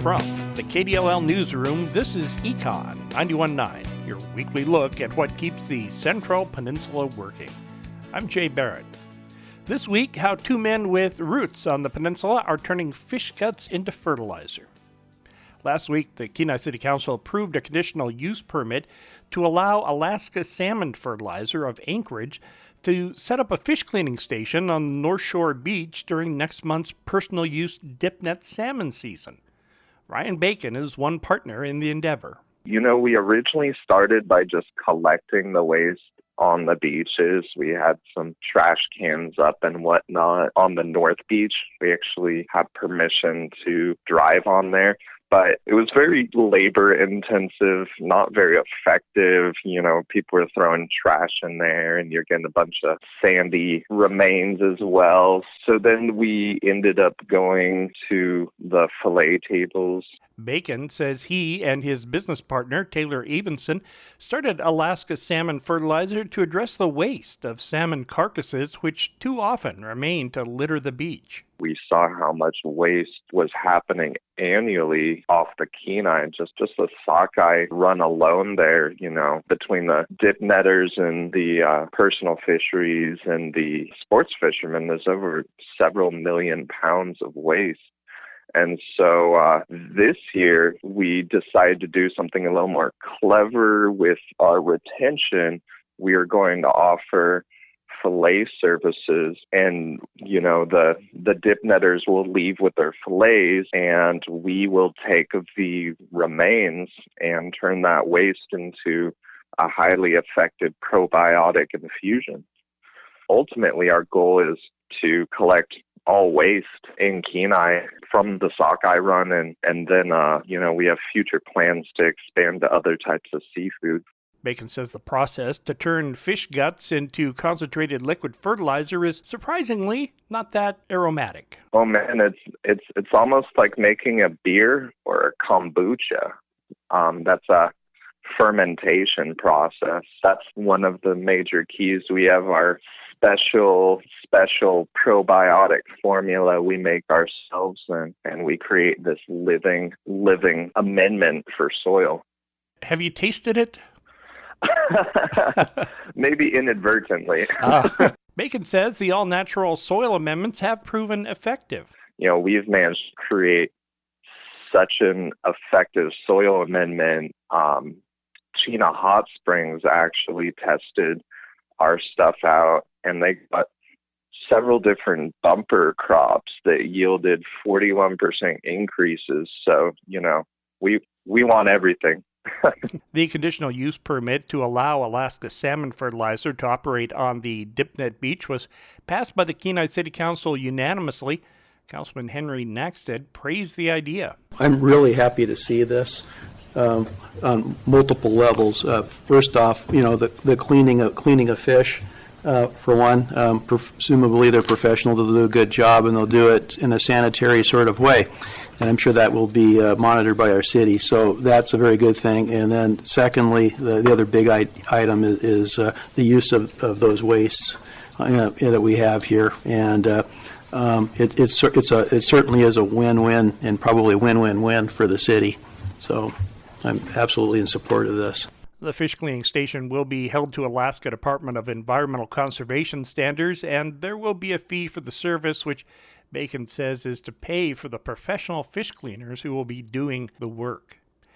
From the KDLL newsroom, this is Econ 91.9, your weekly look at what keeps the Central Peninsula working. I'm Jay Barrett. This week, how two men with roots on the peninsula are turning fish guts into fertilizer. Last week, the Kenai City Council approved a conditional use permit to allow Alaska Salmon Fertilizer of Anchorage to set up a fish cleaning station on the North Shore Beach during next month's personal use dip net salmon season. Ryan Bacon is one partner in the endeavor. You know, we originally started by just collecting the waste on the beaches. We had some trash cans up and whatnot on the North Beach. We actually have permission to drive on there. But it was very labor intensive, not very effective. You know, people were throwing trash in there and you're getting a bunch of sandy remains as well. So then we ended up going to the fillet tables. Bacon says he and his business partner, Taylor Evenson, started Alaska Salmon Fertilizer to address the waste of salmon carcasses, which too often remain to litter the beach. We saw how much waste was happening annually off the Kenai, just the sockeye run alone there, you know, between the dip netters and the personal fisheries and the sports fishermen. There's over several million pounds of waste. And so this year, we decided to do something a little more clever with our retention. We are going to offer fillet services, and, you know, the dip netters will leave with their fillets, and we will take the remains and turn that waste into a highly effective probiotic infusion. Ultimately, our goal is to collect all waste in Kenai from the sockeye run, and then, you know, we have future plans to expand to other types of seafood. Bacon says the process to turn fish guts into concentrated liquid fertilizer is surprisingly not that aromatic. Oh man, it's almost like making a beer or a kombucha. That's a fermentation process. That's one of the major keys. We have our special probiotic formula we make ourselves, and we create this living amendment for soil. Have you tasted it? Maybe inadvertently. Bacon says the all-natural soil amendments have proven effective. You know, we've managed to create such an effective soil amendment. Chena Hot Springs actually tested our stuff out, and they got several different bumper crops that yielded 41% increases. So, you know, we want everything. The conditional use permit to allow Alaska Salmon Fertilizer to operate on the Dipnet Beach was passed by the Kenai City Council unanimously. Councilman Henry Naxted praised the idea. I'm really happy to see this on multiple levels. First off, you know, the cleaning of fish, for one. Presumably they're professional, they'll do a good job, and they'll do it in a sanitary sort of way. And I'm sure that will be monitored by our city. So that's a very good thing. And then secondly, the other big item is the use of those wastes that we have here. And it certainly is a win-win, and probably a win-win-win for the city. So I'm absolutely in support of this. The fish cleaning station will be held to Alaska Department of Environmental Conservation standards, and there will be a fee for the service, which Bacon says is to pay for the professional fish cleaners who will be doing the work.